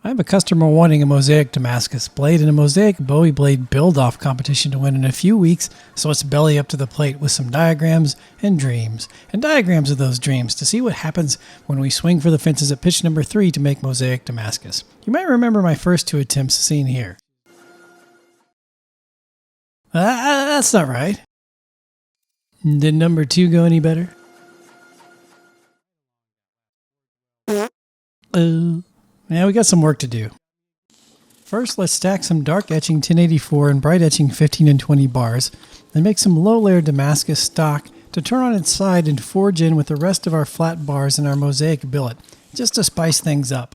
I have a customer wanting a Mosaic Damascus blade and a Mosaic Bowie blade build-off competition to win in a few weeks, so let's belly up to the plate with some diagrams and dreams, and diagrams of those dreams to see what happens when we swing for the fences at pitch number 3 to make Mosaic Damascus. You might remember my first 2 attempts seen here. That's not right. Did number 2 go any better? Yeah, we got some work to do. First, let's stack some dark etching 1084 and bright etching 15 and 20 bars, and make some low layer Damascus stock to turn on its side and forge in with the rest of our flat bars in our mosaic billet, just to spice things up.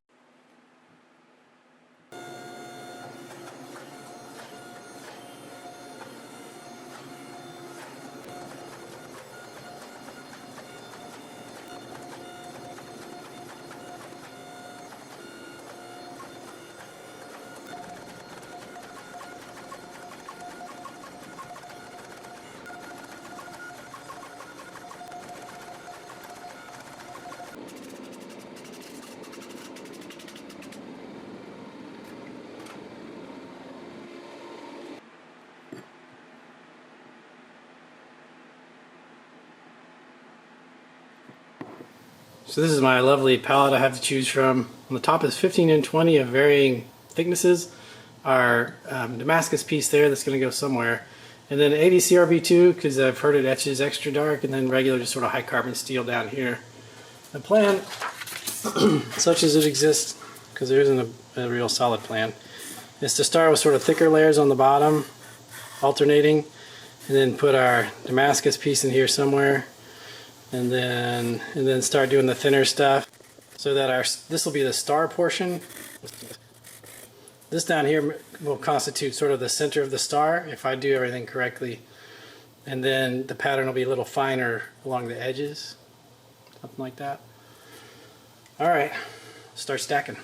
So this is my lovely palette I have to choose from. On the top is 15 and 20 of varying thicknesses. Our Damascus piece there that's going to go somewhere. And then 80 CRB2 because I've heard it etches extra dark, and then regular just sort of high carbon steel down here. The plan, such as it exists, because there isn't a real solid plan, is to start with sort of thicker layers on the bottom, alternating, and then put our Damascus piece in here somewhere. And then start doing the thinner stuff, so that this will be the star portion. This down here will constitute sort of the center of the star if I do everything correctly, and then the pattern will be a little finer along the edges, something like that. All right, start stacking.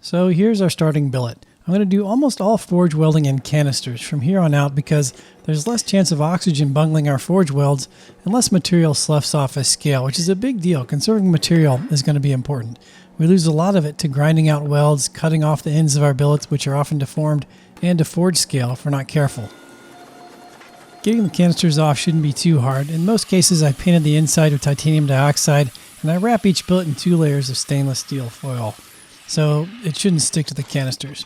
So here's our starting billet. I'm going to do almost all forge welding in canisters from here on out because there's less chance of oxygen bungling our forge welds and less material sloughs off as scale, which is a big deal. Conserving material is going to be important. We lose a lot of it to grinding out welds, cutting off the ends of our billets, which are often deformed, and to forge scale if we're not careful. Getting the canisters off shouldn't be too hard. In most cases, I painted the inside with titanium dioxide, and I wrap each billet in 2 layers of stainless steel foil, so it shouldn't stick to the canisters.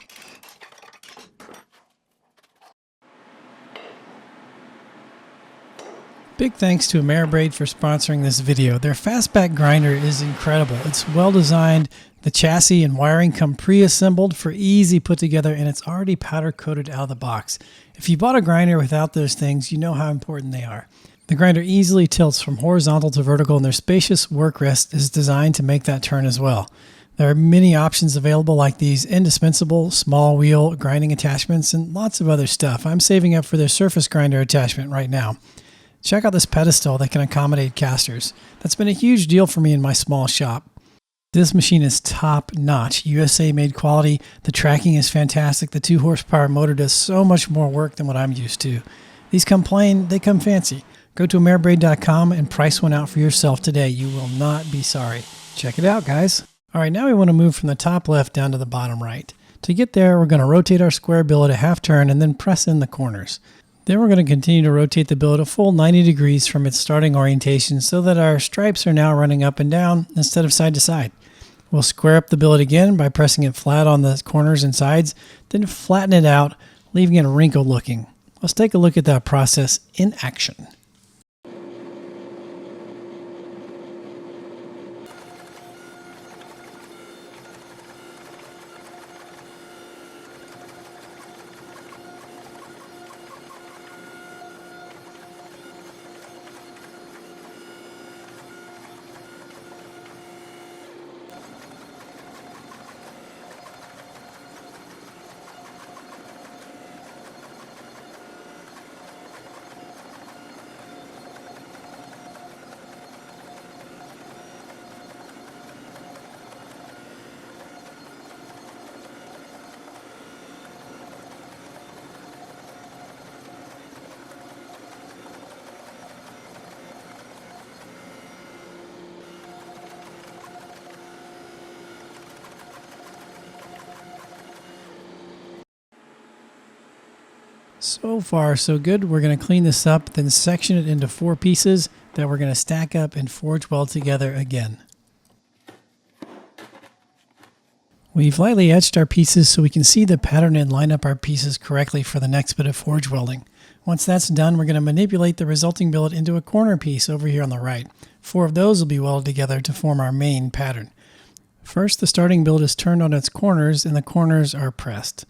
Big thanks to Ameribraid for sponsoring this video. Their fastback grinder is incredible. It's well designed, the chassis and wiring come pre-assembled for easy put together, and it's already powder coated out of the box. If you bought a grinder without those things, you know how important they are. The grinder easily tilts from horizontal to vertical, and their spacious WORKREST is designed to make that turn as well. There are many options available, like these indispensable small wheel grinding attachments and lots of other stuff. I'm saving up for their surface grinder attachment right now. Check out this pedestal that can accommodate casters. That's been a huge deal for me in my small shop. This machine is top-notch, USA-made quality. The tracking is fantastic. The 2 horsepower motor does so much more work than what I'm used to. These come plain, they come fancy. Go to Ameribraid.com and price one out for yourself today. You will not be sorry. Check it out, guys. All right, now we want to move from the top left down to the bottom right. To get there, we're going to rotate our square billet a half turn and then press in the corners. Then we're going to continue to rotate the billet a full 90 degrees from its starting orientation so that our stripes are now running up and down instead of side to side. We'll square up the billet again by pressing it flat on the corners and sides, then flatten it out, leaving it wrinkled looking. Let's take a look at that process in action. So far, so good. We're going to clean this up, then section it into 4 pieces that we're going to stack up and forge weld together again. We've lightly etched our pieces so we can see the pattern and line up our pieces correctly for the next bit of forge welding. Once that's done, we're going to manipulate the resulting billet into a corner piece over here on the right. 4 of those will be welded together to form our main pattern. First, the starting billet is turned on its corners and the corners are pressed.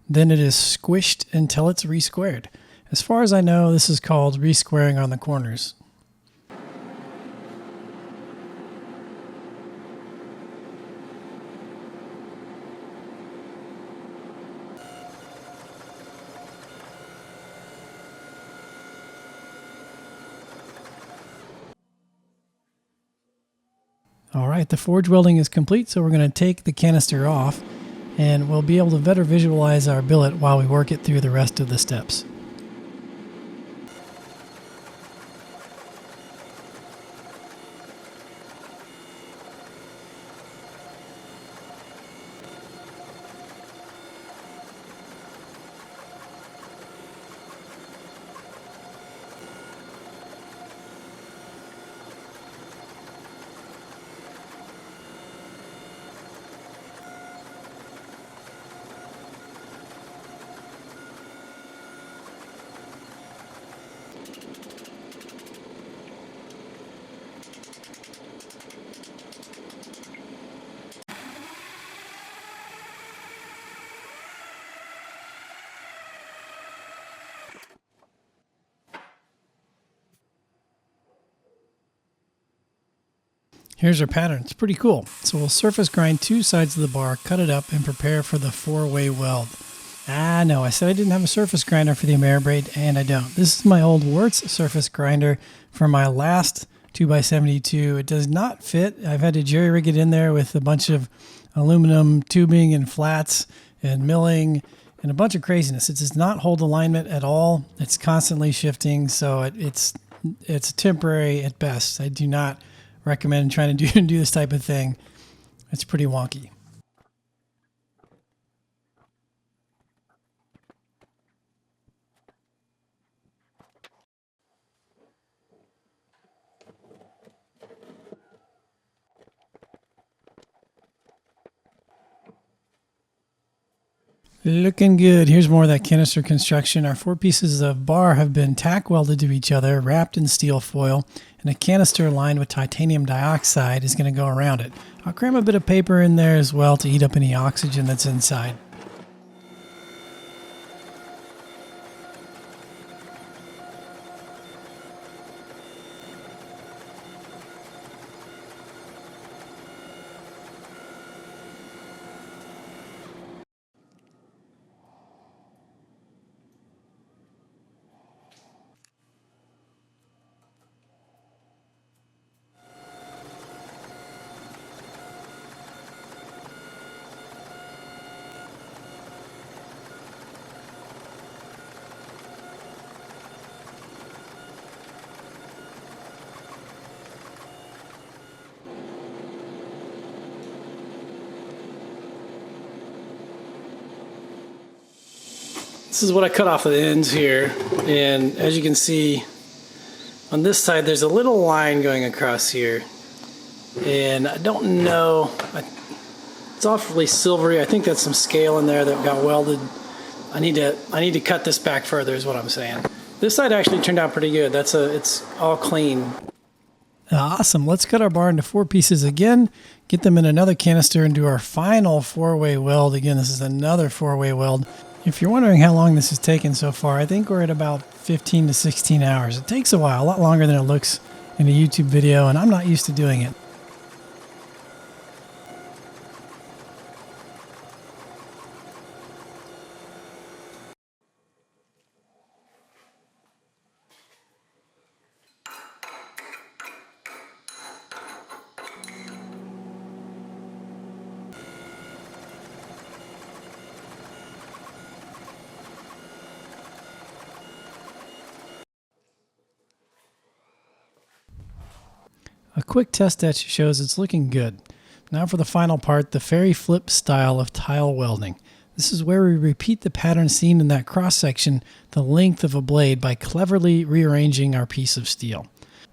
Then it is squished until it's re-squared. As far as I know, this is called re-squaring on the corners. All right, the forge welding is complete, so we're going to take the canister off and we'll be able to better visualize our billet while we work it through the rest of the steps. Here's our pattern. It's pretty cool. So we'll surface grind 2 sides of the bar, cut it up, and prepare for the 4-way weld. No, I said I didn't have a surface grinder for the Ameribraid, and I don't. This is my old Wertz surface grinder from my last 2x72. It does not fit. I've had to jerry rig it in there with a bunch of aluminum tubing and flats and milling and a bunch of craziness. It does not hold alignment at all. It's constantly shifting, so it's temporary at best. I do not recommend trying to do this type of thing. It's pretty wonky. Looking good. Here's more of that canister construction. Our 4 pieces of bar have been tack welded to each other, wrapped in steel foil, and a canister lined with titanium dioxide is going to go around it. I'll cram a bit of paper in there as well to eat up any oxygen that's inside. This is what I cut off the ends here, and as you can see on this side there's a little line going across here, and I don't know, it's awfully silvery. I think that's some scale in there that got welded. I need to cut this back further is what I'm saying. This side actually turned out pretty good. It's all clean. Awesome. Let's cut our bar into 4 pieces again, get them in another canister, and do our final 4-way weld. Again, this is another 4-way weld. If you're wondering how long this has taken so far, I think we're at about 15 to 16 hours. It takes a while, a lot longer than it looks in a YouTube video, and I'm not used to doing it. A quick test etch shows it's looking good. Now for the final part, the fairy flip style of tile welding. This is where we repeat the pattern seen in that cross section the length of a blade by cleverly rearranging our piece of steel.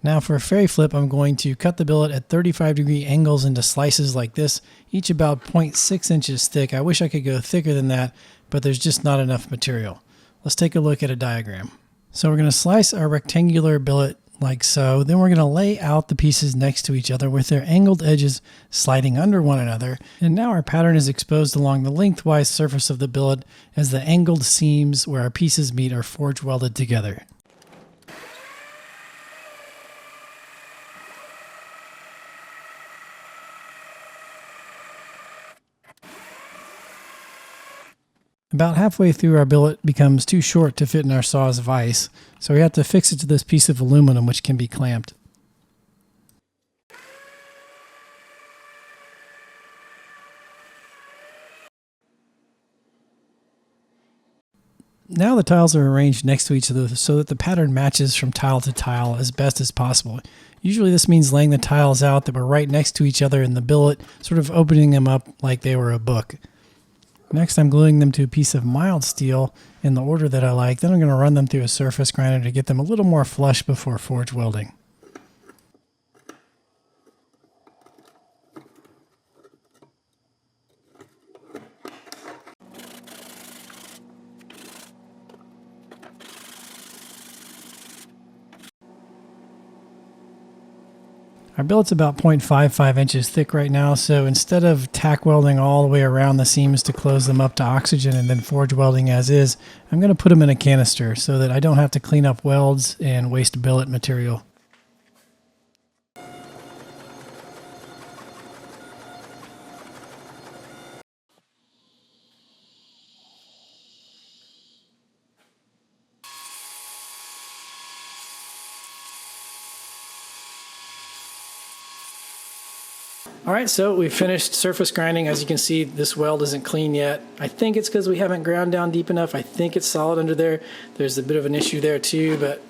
Now for a ferry flip, I'm going to cut the billet at 35-degree angles into slices like this, each about 0.6 inches thick. I wish I could go thicker than that, but there's just not enough material. Let's take a look at a diagram. So we're going to slice our rectangular billet like so. Then we're going to lay out the pieces next to each other with their angled edges sliding under one another. And now our pattern is exposed along the lengthwise surface of the billet as the angled seams where our pieces meet are forge welded together. About halfway through, our billet becomes too short to fit in our saw's vise, so we have to fix it to this piece of aluminum which can be clamped. Now the tiles are arranged next to each other so that the pattern matches from tile to tile as best as possible. Usually this means laying the tiles out that were right next to each other in the billet, sort of opening them up like they were a book. Next, I'm gluing them to a piece of mild steel in the order that I like. Then I'm going to run them through a surface grinder to get them a little more flush before forge welding. Our billet's about 0.55 inches thick right now, so instead of tack welding all the way around the seams to close them up to oxygen and then forge welding as is, I'm going to put them in a canister so that I don't have to clean up welds and waste billet material. Alright, so we finished surface grinding. As you can see, this weld isn't clean yet. I think it's because we haven't ground down deep enough. I think it's solid under there. There's a bit of an issue there too, but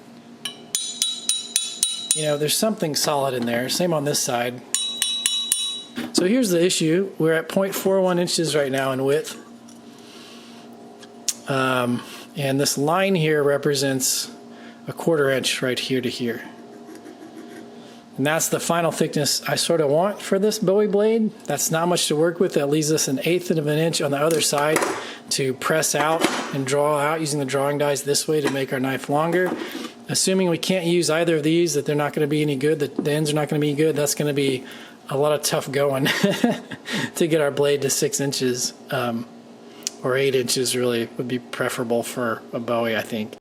you know, there's something solid in there. Same on this side. So here's the issue. We're at 0.41 inches right now in width. And this line here represents a 1/4 inch right here to here. And that's the final thickness I sort of want for this bowie blade. That's not much to work with. That leaves us 1/8 of an inch on the other side to press out and draw out using the drawing dies this way to make our knife longer. Assuming we can't use either of these, that they're not going to be any good, that the ends are not going to be good, that's going to be a lot of tough going to get our blade to 6 inches. Or 8 inches really would be preferable for a bowie, I think.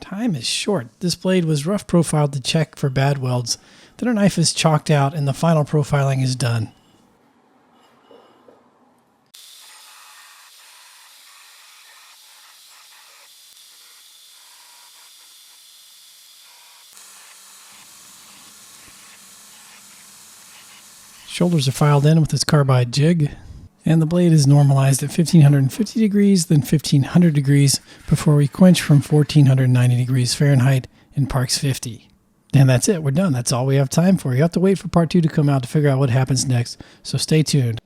Time is short. This blade was rough profiled to check for bad welds. Then our knife is chalked out and the final profiling is done. Shoulders are filed in with this carbide jig. And the blade is normalized at 1550 degrees, then 1500 degrees before we quench from 1490 degrees Fahrenheit in Parks 50. And that's it. We're done. That's all we have time for. You have to wait for part 2 to come out to figure out what happens next. So stay tuned.